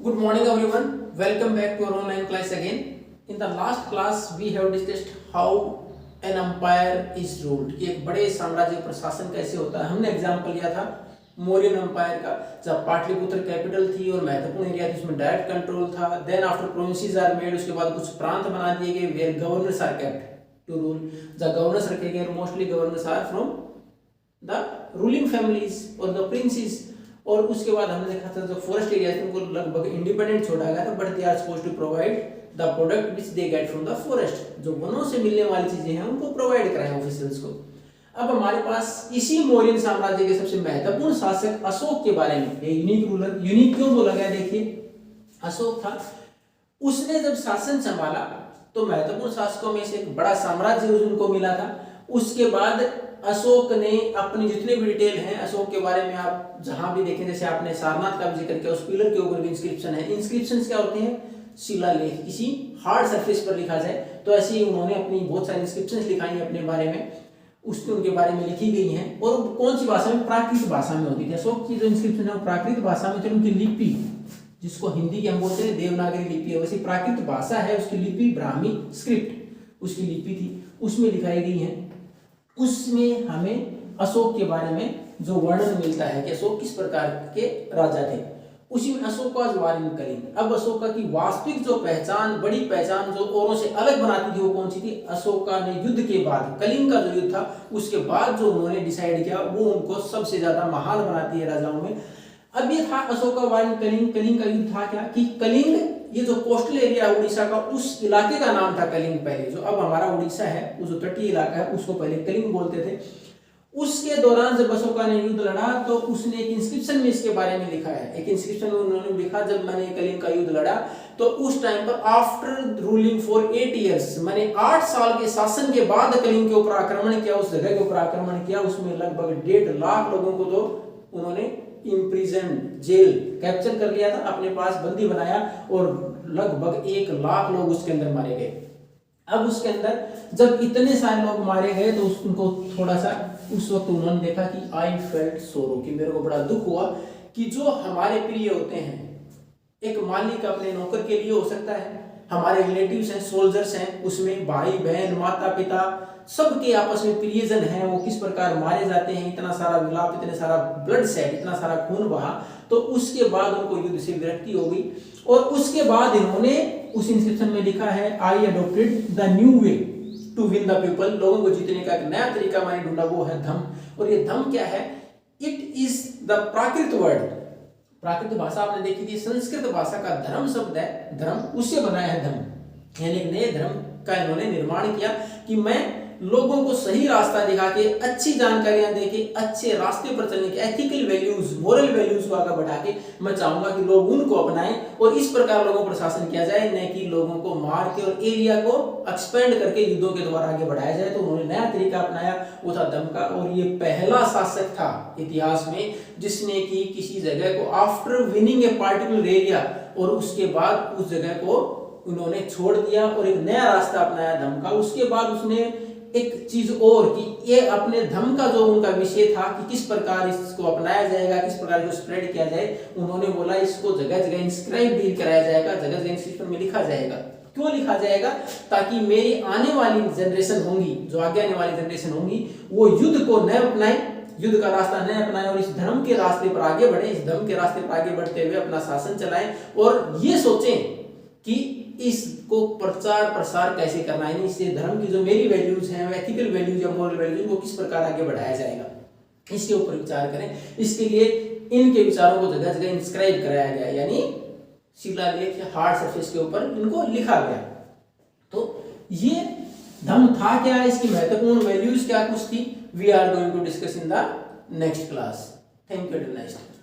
Good morning everyone. Welcome back to our online class again. In the last class we have discussed how an empire is ruled. कि एक बड़े साम्राज्य प्रशासन कैसे होता है. हमने एग्जाम्पल लिया था मौर्यन एम्पायर का, जब पाटलिपुत्र कैपिटल थी और महत्वपूर्ण एरिया थी, उसमें डायरेक्ट कंट्रोल था. Then after provinces are made, उसके बाद कुछ प्रांत बना दिए गए where governors are kept to rule. जब गवर्नर्स रखे गए, mostly governors are from the ruling families और द प्रिंसेस. और उसके बाद हमने देखा था जो फॉरेस्ट एरिया थे उनको लगभग इंडिपेंडेंट छोड़ा गया था, but they are supposed to provide the product which they get from the forest. जो वनों से मिलने वाली चीजें हैं उनको प्रोवाइड कराएं ऑफिशियल्स को. अब हमारे पास इसी मौर्यन साम्राज्य के सबसे महत्वपूर्ण शासक अशोक के बारे में, ये यूनिक रूलर. यूनिक क्यों बोला गया? देखिए, अशोक था, उसने जब शासन संभाला तो महत्वपूर्ण शासकों में से एक बड़ा साम्राज्य उनको मिला था. उसके बाद अशोक ने अपनी जितने भी डिटेल हैं अशोक के बारे में आप जहां भी देखें, जैसे आपने सारनाथ का भी जिक्र किया, उस पिलर के ऊपर भी इंस्क्रिप्शन है. इंस्क्रिप्शन क्या होते हैं? शिलालेख, किसी हार्ड सरफेस पर लिखा जाए. तो ऐसे ही उन्होंने अपनी बहुत सारी इंस्क्रिप्शन लिखाई अपने बारे में, उसमें उनके बारे में लिखी गई हैं. और कौन सी भाषा में? प्राकृत भाषा में होती थी. अशोक की जो इंस्क्रिप्शन है वो प्राकृत भाषा में थी. उनकी लिपि, जिसको हिंदी की हम बोलते हैं देवनागरी लिपि है, वैसी प्राकृत भाषा है. उसकी लिपि ब्राह्मी स्क्रिप्ट उसकी लिपि थी, उसमें लिखाई गई है. उसमें हमें अशोक के बारे में जो वर्णन मिलता है कि अशोक किस प्रकार के राजा थे. उसी में अशोक का वारिन कलिंग. अब अशोका की वास्तविक जो पहचान, बड़ी पहचान जो औरों से अलग बनाती थी वो कौन सी थी? अशोका ने युद्ध के बाद, कलिंग का जो युद्ध था उसके बाद जो उन्होंने डिसाइड किया वो उनको सबसे ज्यादा महान बनाती है राजाओं में. अब ये था अशोका वारिन कलिंग. कलिंग का युद्ध था क्या कि कलिंग, ये जो कोस्टल एरिया उड़ीसा का, उस इलाके का नाम था कलिंग पहले. जो अब हमारा उड़ीसा है, वो जो तटीय इलाका है उसको पहले कलिंग बोलते थे. उसके दौरान जब अशोका ने युद्ध लड़ा तो उसने एक इंस्क्रिप्शन में इसके बारे में लिखा है. एक इंस्क्रिप्शन में उन्होंने लिखा, जब मैंने कलिंग का युद्ध लड़ा तो उस टाइम पर आफ्टर रूलिंग फॉर 8 years, मैंने 8 साल के शासन के बाद कलिंग के ऊपर आक्रमण किया, उस जगह के ऊपर आक्रमण किया. उसमें लगभग 1.5 लाख लोगों को तो उन्होंने इम्प्रिजन, जेल, कैप्चर कर लिया था, अपने पास बंदी बनाया और लगभग 1 लाख लोग उसके अंदर मारे गए. अब उसके अंदर जब इतने सारे लोग मारे गए तो उनको थोड़ा सा उस वक्त उन्होंने देखा कि आई फेल्ट सोरो, कि मेरे को बड़ा दुख हुआ कि जो हमारे प्रिय होते हैं, एक मालिक अपने नौकर के लिए हो सकता है, हमारे रिलेटिव्स हैं, सोल्जर्स हैं, उसमें भाई बहन माता पिता सबके आपस में प्रियजन हैं, वो किस प्रकार मारे जाते हैं. इतना सारा विलाप, इतने सारा ब्लड सेट, इतना सारा खून बहा. तो उसके बाद उनको युद्ध से विरक्ति हो गई और उसके बाद इन्होंने उस इंस्क्रिप्शन में लिखा है, I adopted the new way to win the people. लोगों को जीतने का एक नया तरीका मैंने ढूंढा, वो है धम. और ये धम क्या है? It is the Prakrit word. Prakrit भाषा आपने देखी थी, संस्कृत भाषा का धर्म शब्द है, धर्म, उससे बनाया है धम. यानी नए धर्म का इन्होंने निर्माण किया कि मैं लोगों को सही रास्ता दिखा के, अच्छी जानकारियां देके, अच्छे रास्ते पर चलने के, एथिकल वैल्यूज, मोरल वैल्यूज को आगे बढ़ा के मैं चाहूंगा कि लोग उनको अपनाएं और इस प्रकार लोगों पर शासन किया जाए, न कि लोगों को मार के और एरिया को एक्सपेंड करके युद्धों के द्वारा आगे बढ़ाया जाए. तो उन्होंने नया तरीका अपनाया, वो था दम का. और ये पहला शासक था इतिहास में जिसने की किसी जगह को after winning a particular area और उसके बाद उस जगह को उन्होंने छोड़ दिया और एक नया रास्ता अपनाया धम का. उसके बाद उसने एक चीज और कि ये अपने धर्म का जो उनका विषय था कि किस प्रकार इसको अपनाया जाएगा, किस प्रकार इसको स्प्रेड किया जाए, उन्होंने बोला इसको जगह जगह इंस्क्राइब भी कराया जाएगा, जगह जगह इंस्क्रिप्शन में लिखा जाएगा. क्यों लिखा जाएगा? ताकि मेरी आने वाली जनरेशन होंगी, जो आगे आने वाली जनरेशन होंगी, वो युद्ध को न अपनाए, युद्ध का रास्ता न अपनाए और इस धर्म के रास्ते पर आगे बढ़े. इस धर्म के रास्ते पर आगे बढ़ते हुए अपना शासन चलाएं और ये सोचें कि इसको प्रचार प्रसार कैसे करना है, इससे धर्म की जो मेरी वैल्यूज हैं, एथिकल वैल्यूज या मोरल वैल्यूज, वो किस प्रकार आगे बढ़ाया जाएगा, इसके ऊपर विचार करें. इसके लिए इनके विचारों को जगह जगह इंस्क्राइब कराया गया, यानी शिलालेख या हार्ड सरफेस के ऊपर इनको लिखा गया. तो ये धम्म था क्या, इसकी महत्वपूर्ण वैल्यूज क्या कुछ थी, we are going to discuss in the next class. Thank you.